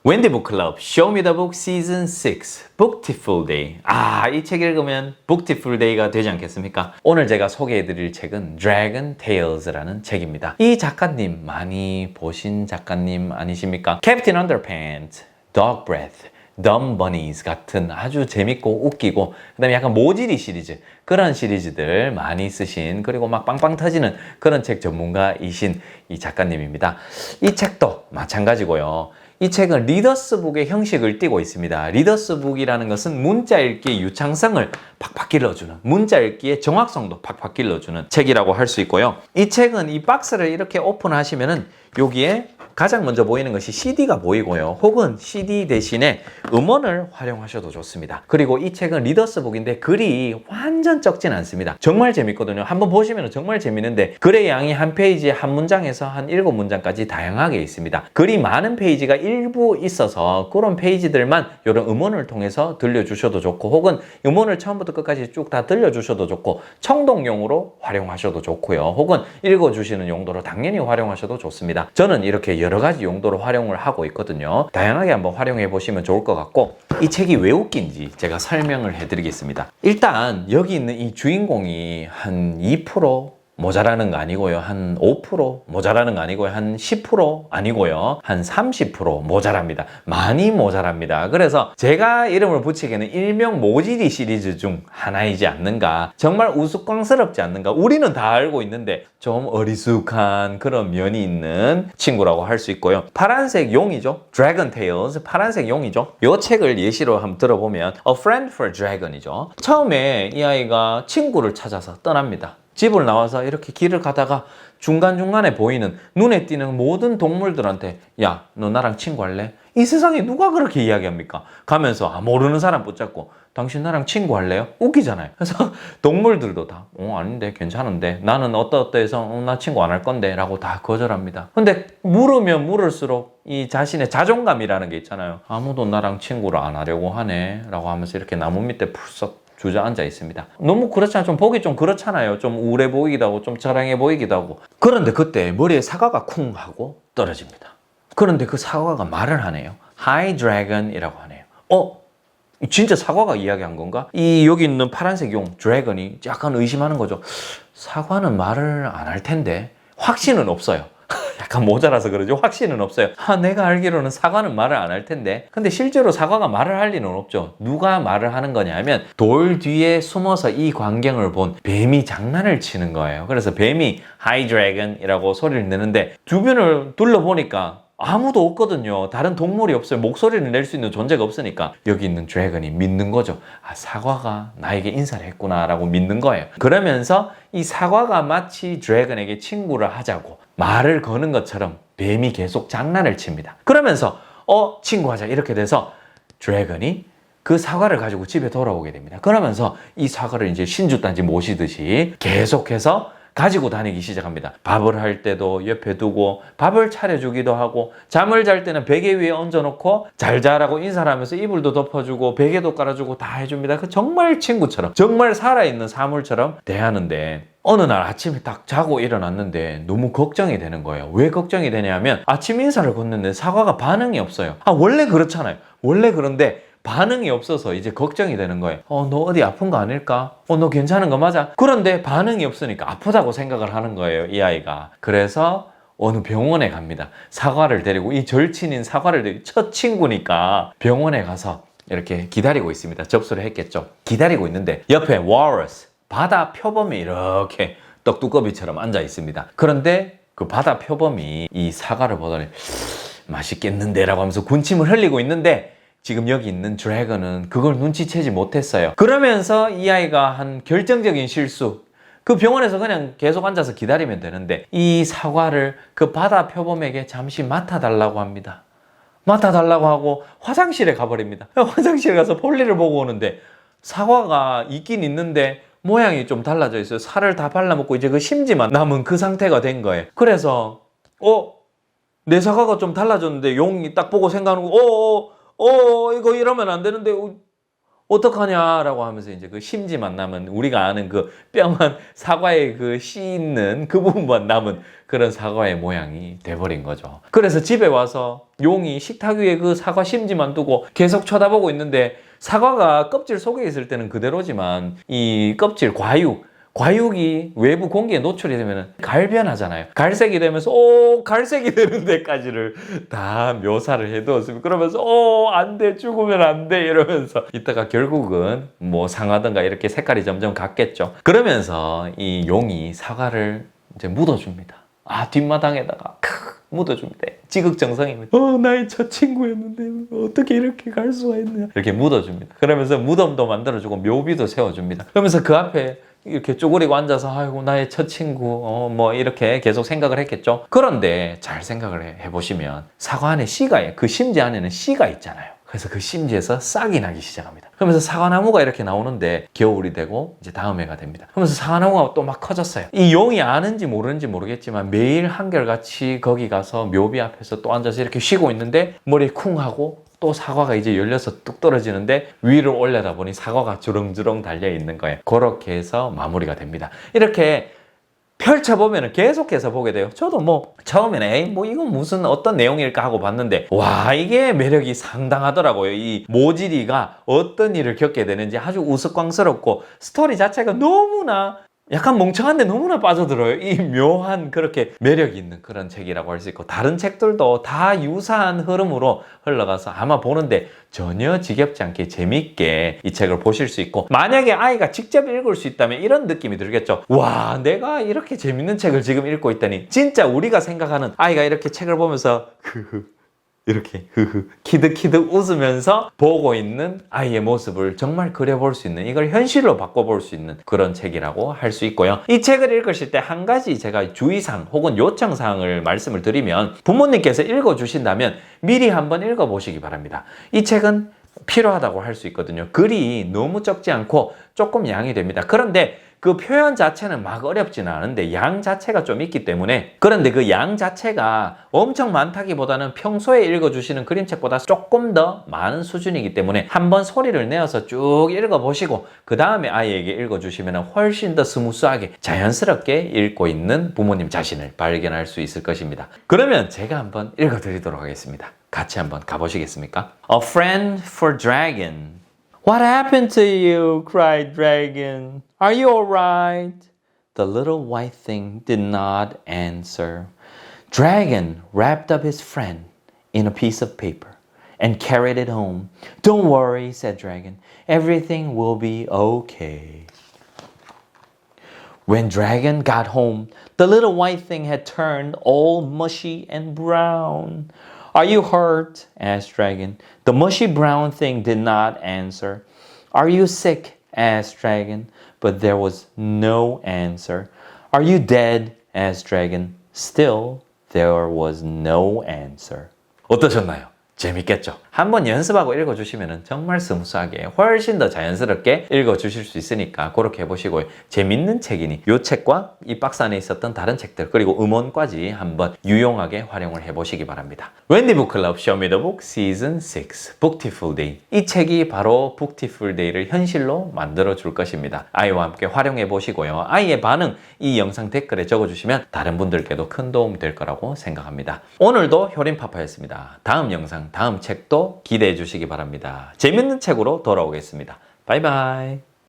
웬디 북클럽 Show Me the Book Season 6 Booktiful Day. 이 책 읽으면 Booktiful Day가 되지 않겠습니까? 오늘 제가 소개해드릴 책은 Dragon Tales라는 책입니다. 이 작가님 많이 보신 작가님 아니십니까? Captain Underpants, Dog Breath, Dumb Bunnies 같은 아주 재밌고 웃기고 그 다음에 약간 모지리 시리즈 그런 시리즈들 많이 쓰신 그리고 막 빵빵 터지는 그런 책 전문가이신 이 작가님입니다. 이 책도 마찬가지고요. 이 책은 리더스북의 형식을 띠고 있습니다. 리더스북이라는 것은 문자 읽기의 유창성을 팍팍 길러주는, 문자 읽기의 정확성도 팍팍 길러주는 책이라고 할 수 있고요. 이 책은 이 박스를 이렇게 오픈하시면은 여기에 가장 먼저 보이는 것이 CD가 보이고요. 혹은 CD 대신에 음원을 활용하셔도 좋습니다. 그리고 이 책은 리더스북인데 글이 완전 적진 않습니다. 정말 재밌거든요. 한번 보시면 정말 재밌는데 글의 양이 한 페이지에 한 문장에서 한 7문장까지 다양하게 있습니다. 글이 많은 페이지가 일부 있어서 그런 페이지들만 이런 음원을 통해서 들려주셔도 좋고 혹은 음원을 처음부터 끝까지 쭉 다 들려주셔도 좋고 청동용으로 활용하셔도 좋고요. 혹은 읽어주시는 용도로 당연히 활용하셔도 좋습니다. 저는 이렇게 여러 가지 용도로 활용을 하고 있거든요. 다양하게 한번 활용해 보시면 좋을 것 같고 이 책이 왜 웃긴지 제가 설명을 해드리겠습니다. 일단 여기 있는 이 주인공이 한 2% 모자라는 거 아니고요. 한 5% 모자라는 거 아니고요. 한 10% 아니고요. 한 30% 모자랍니다. 많이 모자랍니다. 그래서 제가 이름을 붙이기에는 일명 모지리 시리즈 중 하나이지 않는가. 정말 우스꽝스럽지 않는가. 우리는 다 알고 있는데 좀 어리숙한 그런 면이 있는 친구라고 할 수 있고요. 파란색 용이죠. Dragon Tales. 파란색 용이죠. 이 책을 예시로 한번 들어보면 A Friend for Dragon이죠. 처음에 이 아이가 친구를 찾아서 떠납니다. 집을 나와서 이렇게 길을 가다가 중간중간에 보이는 눈에 띄는 모든 동물들한테 야, 너 나랑 친구할래? 이 세상에 누가 그렇게 이야기합니까? 가면서 모르는 사람 붙잡고 당신 나랑 친구할래요? 웃기잖아요. 그래서 동물들도 다 아닌데 괜찮은데 나는 어떠해서 나 친구 안 할 건데 라고 다 거절합니다. 근데 물으면 물을수록 이 자신의 자존감이라는 게 있잖아요. 아무도 나랑 친구를 안 하려고 하네 라고 하면서 이렇게 나무 밑에 풀썩 주저앉아 있습니다. 너무 그렇잖아요. 좀 보기 좀 그렇잖아요. 좀 우울해 보이기도 하고 좀 저랑해 보이기도 하고. 그런데 그때 머리에 사과가 쿵 하고 떨어집니다. 그런데 그 사과가 말을 하네요. Hi Dragon이라고 하네요. 진짜 사과가 이야기한 건가? 이 여기 있는 파란색 용 드래곤이 약간 의심하는 거죠. 사과는 말을 안 할 텐데 확신은 없어요. 약간 모자라서 그러죠. 확신은 없어요. 내가 알기로는 사과는 말을 안 할 텐데. 근데 실제로 사과가 말을 할 리는 없죠. 누가 말을 하는 거냐면 돌 뒤에 숨어서 이 광경을 본 뱀이 장난을 치는 거예요. 그래서 뱀이 Hi Dragon이라고 소리를 내는데 주변을 둘러보니까 아무도 없거든요. 다른 동물이 없어요. 목소리를 낼 수 있는 존재가 없으니까 여기 있는 드래곤이 믿는 거죠. 사과가 나에게 인사를 했구나 라고 믿는 거예요. 그러면서 이 사과가 마치 드래곤에게 친구를 하자고 말을 거는 것처럼 뱀이 계속 장난을 칩니다. 그러면서 친구하자 이렇게 돼서 드래곤이 그 사과를 가지고 집에 돌아오게 됩니다. 그러면서 이 사과를 이제 신주단지 모시듯이 계속해서 가지고 다니기 시작합니다. 밥을 할 때도 옆에 두고 밥을 차려주기도 하고 잠을 잘 때는 베개 위에 얹어놓고 잘 자라고 인사를 하면서 이불도 덮어주고 베개도 깔아주고 다 해줍니다. 정말 친구처럼 정말 살아있는 사물처럼 대하는데 어느 날 아침에 딱 자고 일어났는데 너무 걱정이 되는 거예요. 왜 걱정이 되냐면 아침 인사를 건넸는데 사과가 반응이 없어요. 원래 그렇잖아요. 원래 그런데 반응이 없어서 이제 걱정이 되는 거예요. 너 어디 아픈 거 아닐까? 너 괜찮은 거 맞아? 그런데 반응이 없으니까 아프다고 생각을 하는 거예요, 이 아이가. 그래서 어느 병원에 갑니다. 사과를 데리고 이 절친인 사과를 데리고 첫 친구니까 병원에 가서 이렇게 기다리고 있습니다. 접수를 했겠죠. 기다리고 있는데 옆에 walrus, 바다 표범이 이렇게 떡두꺼비처럼 앉아 있습니다. 그런데 그 바다 표범이 이 사과를 보더니 맛있겠는데 라고 하면서 군침을 흘리고 있는데 지금 여기 있는 드래곤은 그걸 눈치채지 못했어요. 그러면서 이 아이가 한 결정적인 실수. 그 병원에서 그냥 계속 앉아서 기다리면 되는데 이 사과를 그 바다 표범에게 잠시 맡아달라고 합니다. 맡아달라고 하고 화장실에 가버립니다. 화장실에 가서 볼일을 보고 오는데 사과가 있긴 있는데 모양이 좀 달라져 있어요. 살을 다 발라먹고 이제 그 심지만 남은 그 상태가 된 거예요. 그래서 내 사과가 좀 달라졌는데 용이 딱 보고 생각하는 거 이거 이러면 안 되는데 어떡하냐라고 하면서 이제 그 심지만 남은 우리가 아는 그 뼈만 사과의 그 씨 있는 그 부분만 남은 그런 사과의 모양이 돼버린 거죠. 그래서 집에 와서 용이 식탁 위에 그 사과 심지만 두고 계속 쳐다보고 있는데 사과가 껍질 속에 있을 때는 그대로지만 이 껍질 과육이 외부 공기에 노출이 되면 갈변하잖아요. 갈색이 되면서 갈색이 되는 데까지를 다 묘사를 해두었습니다. 그러면서 안 돼, 죽으면 안 돼 이러면서 이따가 결국은 뭐 상하든가 이렇게 색깔이 점점 같겠죠. 그러면서 이 용이 사과를 이제 묻어줍니다. 뒷마당에다가 묻어줍니다. 지극정성입니다. 나의 첫 친구였는데 어떻게 이렇게 갈 수가 있냐. 이렇게 묻어줍니다. 그러면서 무덤도 만들어주고 묘비도 세워줍니다. 그러면서 그 앞에 이렇게 쪼그리고 앉아서 아이고 나의 첫 친구 뭐 이렇게 계속 생각을 했겠죠. 그런데 잘 생각을 해보시면 사과 안에 씨가 그 심지 안에는 씨가 있잖아요. 그래서 그 심지에서 싹이 나기 시작합니다. 그러면서 사과나무가 이렇게 나오는데 겨울이 되고 이제 다음 해가 됩니다. 그러면서 사과나무가 또 막 커졌어요. 이 용이 아는지 모르는지 모르겠지만 매일 한결같이 거기 가서 묘비 앞에서 또 앉아서 이렇게 쉬고 있는데 머리에 쿵 하고 또 사과가 이제 열려서 뚝 떨어지는데 위로 올려다 보니 사과가 주렁주렁 달려 있는 거예요. 그렇게 해서 마무리가 됩니다. 이렇게 펼쳐보면 계속해서 보게 돼요. 저도 뭐 처음에는 이건 무슨 어떤 내용일까 하고 봤는데 와 이게 매력이 상당하더라고요. 이 모지리가 어떤 일을 겪게 되는지 아주 우스꽝스럽고 스토리 자체가 너무나 약간 멍청한데 너무나 빠져들어요. 이 묘한 그렇게 매력이 있는 그런 책이라고 할 수 있고 다른 책들도 다 유사한 흐름으로 흘러가서 아마 보는데 전혀 지겹지 않게 재밌게 이 책을 보실 수 있고 만약에 아이가 직접 읽을 수 있다면 이런 느낌이 들겠죠. 와 내가 이렇게 재밌는 책을 지금 읽고 있다니 진짜 우리가 생각하는 아이가 이렇게 책을 보면서 이렇게 키득키득 웃으면서 보고 있는 아이의 모습을 정말 그려볼 수 있는 이걸 현실로 바꿔볼 수 있는 그런 책이라고 할 수 있고요. 이 책을 읽으실 때 한 가지 제가 주의사항 혹은 요청사항을 말씀을 드리면 부모님께서 읽어주신다면 미리 한번 읽어보시기 바랍니다. 이 책은 필요하다고 할 수 있거든요. 글이 너무 적지 않고 조금 양이 됩니다. 그런데 그 표현 자체는 막 어렵지는 않은데 양 자체가 좀 있기 때문에 그런데 그 양 자체가 엄청 많다기보다는 평소에 읽어주시는 그림책보다 조금 더 많은 수준이기 때문에 한번 소리를 내어서 쭉 읽어보시고 그 다음에 아이에게 읽어주시면 훨씬 더 스무스하게 자연스럽게 읽고 있는 부모님 자신을 발견할 수 있을 것입니다. 그러면 제가 한번 읽어드리도록 하겠습니다. 같이 한번 가보시겠습니까? A friend for dragon. What happened to you? cried Dragon. Are you alright? The little white thing did not answer. Dragon wrapped up his friend in a piece of paper and carried it home. Don't worry, said Dragon. Everything will be okay. When Dragon got home, the little white thing had turned all mushy and brown. Are you hurt? asked Dragon. The mushy brown thing did not answer. Are you sick? asked Dragon. But there was no answer. Are you dead? asked Dragon. Still, there was no answer. 어떠셨나요? 재밌겠죠? 한번 연습하고 읽어주시면 정말 스무스하게 훨씬 더 자연스럽게 읽어주실 수 있으니까 그렇게 해보시고요. 재밌는 책이니 이 책과 이 박스 안에 있었던 다른 책들 그리고 음원까지 한번 유용하게 활용을 해보시기 바랍니다. 웬디 북클럽 쇼미더북 시즌 6 북티풀 데이 이 책이 바로 북티풀 데이를 현실로 만들어 줄 것입니다. 아이와 함께 활용해 보시고요. 아이의 반응 이 영상 댓글에 적어주시면 다른 분들께도 큰 도움이 될 거라고 생각합니다. 오늘도 효린파파였습니다. 다음 영상 다음 책도 기대해 주시기 바랍니다. 재밌는 책으로 돌아오겠습니다. 바이바이.